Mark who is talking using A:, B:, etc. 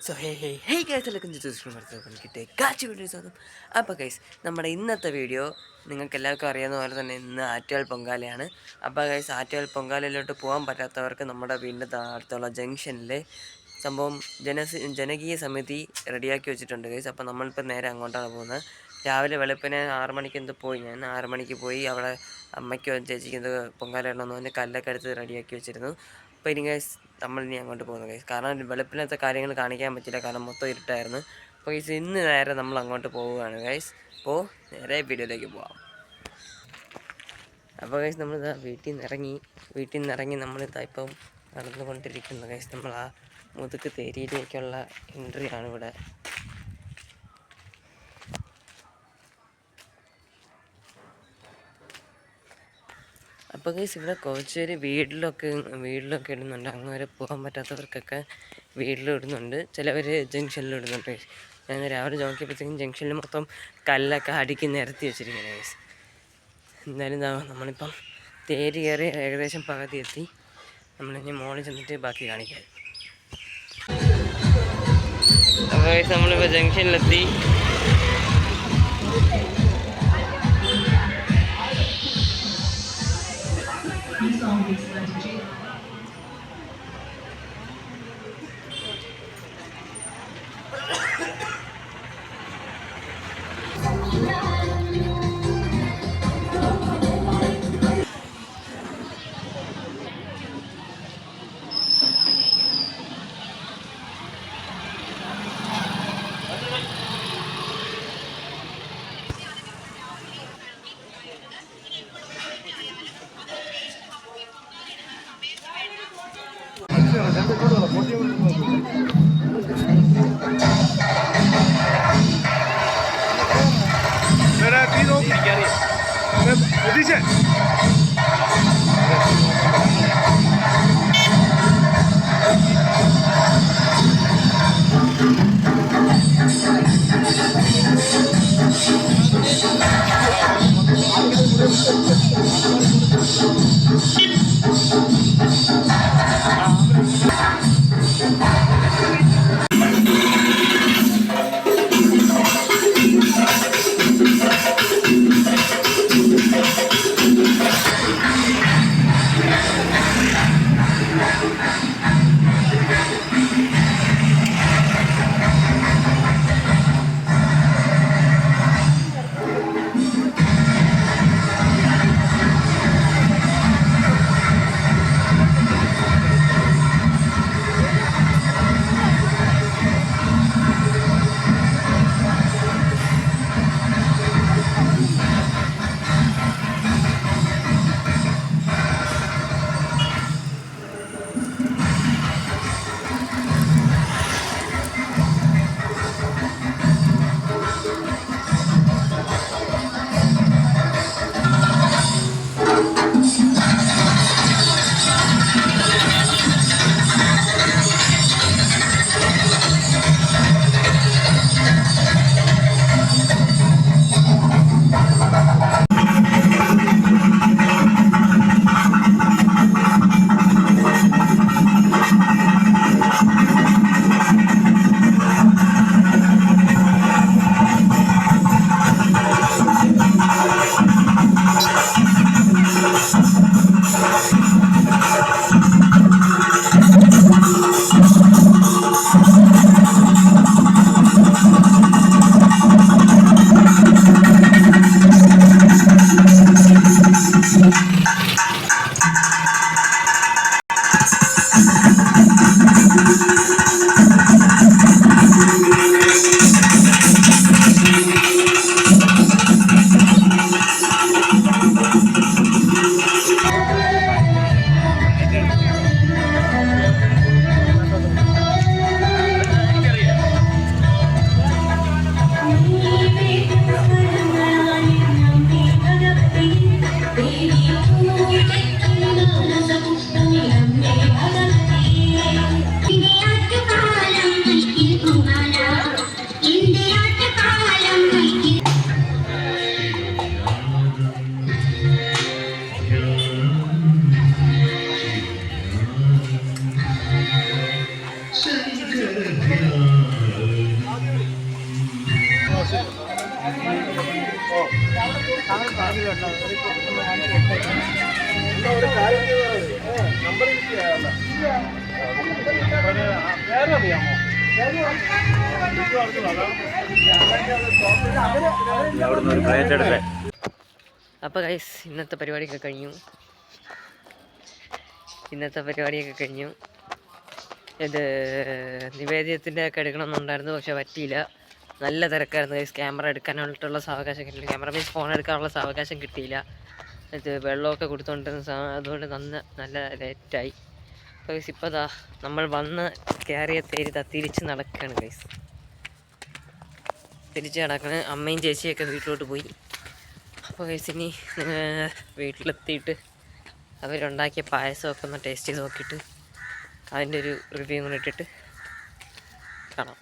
A: So hey guys എല്ലാവർക്കും കാച്ചു video സ്വാഗതം. അപ്പോൾ ഗൈസ് നമ്മുടെ ഇന്നത്തെ വീഡിയോ നിങ്ങൾക്ക് എല്ലാവർക്കും അറിയാവുന്ന പോലെ തന്നെ ഇന്ന് ആറ്റുകാൽ പൊങ്കാലയാണ്. അപ്പോൾ ഗൈസ് ആറ്റുകാൽ പൊങ്കാലയിലോട്ട് പോകാൻ പറ്റാത്തവർക്ക് നമ്മുടെ വീടിൻ്റെ അടുത്തുള്ള ജംഗ്ഷനിൽ സംഭവം ജനകീയ സമിതി റെഡിയാക്കി വെച്ചിട്ടുണ്ട് ഗൈസ്. അപ്പോൾ നമ്മളിപ്പോൾ നേരെ അങ്ങോട്ടാണ് പോകുന്നത്. രാവിലെ വെളുപ്പിനെ 6 മണിക്ക് ഞാൻ 6 മണിക്ക് പോയി അവിടെ അമ്മയ്ക്കോ ചേച്ചിക്ക് പൊങ്കാല ഇടണമെന്ന് പറഞ്ഞ് കല്ലൊക്കെ എടുത്ത് റെഡിയാക്കി വെച്ചിരുന്നു. അപ്പോൾ ഇനി ഗൈസ് നമ്മളിനി അങ്ങോട്ട് പോകുന്നു ഗൈസ്. കാരണം വെളുപ്പിനത്തെ കാര്യങ്ങൾ കാണിക്കാൻ പറ്റില്ല, കാരണം മൊത്തം ഇരുട്ടായിരുന്നു. അപ്പോൾ ഗൈസ് ഇന്ന് നേരെ നമ്മൾ അങ്ങോട്ട് പോവുകയാണ് ഗൈസ്. അപ്പോൾ നേരെ വീഡിയോയിലേക്ക് പോവാം. അപ്പോൾ ഗൈസ് നമ്മളിതാ വീട്ടിൽ നിന്ന് ഇറങ്ങി നമ്മളിതാ ഇപ്പം നടന്നുകൊണ്ടിരിക്കുന്നു ഗൈസ്. നമ്മൾ ആ മുതുക്ക് തേരിയിലേക്കുള്ള എൻട്രി ആണ് ഇവിടെ. അപ്പോൾ ഗൈസ് ഇവിടെ കുറച്ച് പേര് വീട്ടിലൊക്കെ ഇടുന്നുണ്ട്. അങ്ങ് വരെ പോകാൻ പറ്റാത്തവർക്കൊക്കെ വീട്ടിലിടുന്നുണ്ട്, ചിലവർ ജംഗ്ഷനിൽ ഇടുന്നുണ്ട്. ഞാൻ രാവിലെ നോക്കിയപ്പോഴത്തേക്കും ജംഗ്ഷനിൽ മൊത്തം കല്ലൊക്കെ അടുക്കി നിരത്തി വെച്ചിരിക്കുന്നത് ഗൈസ്. എന്തായാലും നമ്മളിപ്പം തേര് കയറി ഏകദേശം പകുതി എത്തി. നമ്മളിനി മോളിൽ ചെന്നിട്ട് ബാക്കി കാണിക്കാം. അപ്പോൾ ഗൈസ് നമ്മളിപ്പോൾ ജംഗ്ഷനിലെത്തി.
B: Shake it,
A: അപ്പോൾ ഗൈസ് ഇന്നത്തെ പരിപാടിയൊക്കെ കഴിഞ്ഞു. ഇത് നിവേദ്യത്തിൻ്റെ ഒക്കെ എടുക്കണമെന്നുണ്ടായിരുന്നു, പക്ഷെ പറ്റിയില്ല. നല്ല തിരക്കായിരുന്നു ഗൈസ്. ക്യാമറ എടുക്കാനായിട്ടുള്ള സാവകാശം കിട്ടിയില്ല. ക്യാമറ മീൻസ് ഫോൺ എടുക്കാനുള്ള സാവകാശം കിട്ടിയില്ല. ഇത് വെള്ളമൊക്കെ കൊടുത്തുകൊണ്ടിരുന്ന അതുകൊണ്ട് നല്ല ലേറ്റായി. അപ്പോൾ ഗൈസ് ഇപ്പോൾ ദാ നമ്മൾ വന്ന് കയറിയ തിരിച്ച് നടക്കുകയാണ് ഗൈസ്. തിരിച്ച് നടക്കണ അമ്മയും ചേച്ചിയൊക്കെ വീട്ടിലോട്ട് പോയി. അപ്പോൾ ഗൈസ് ഇനി വീട്ടിലെത്തിയിട്ട് അവരുണ്ടാക്കിയ പായസമൊക്കെ ഒന്ന് ടേസ്റ്റ് ചെയ്ത് നോക്കിയിട്ട് അതിൻ്റെ ഒരു റിവ്യൂ കൂടെ ഇട്ടിട്ട് കാണാം.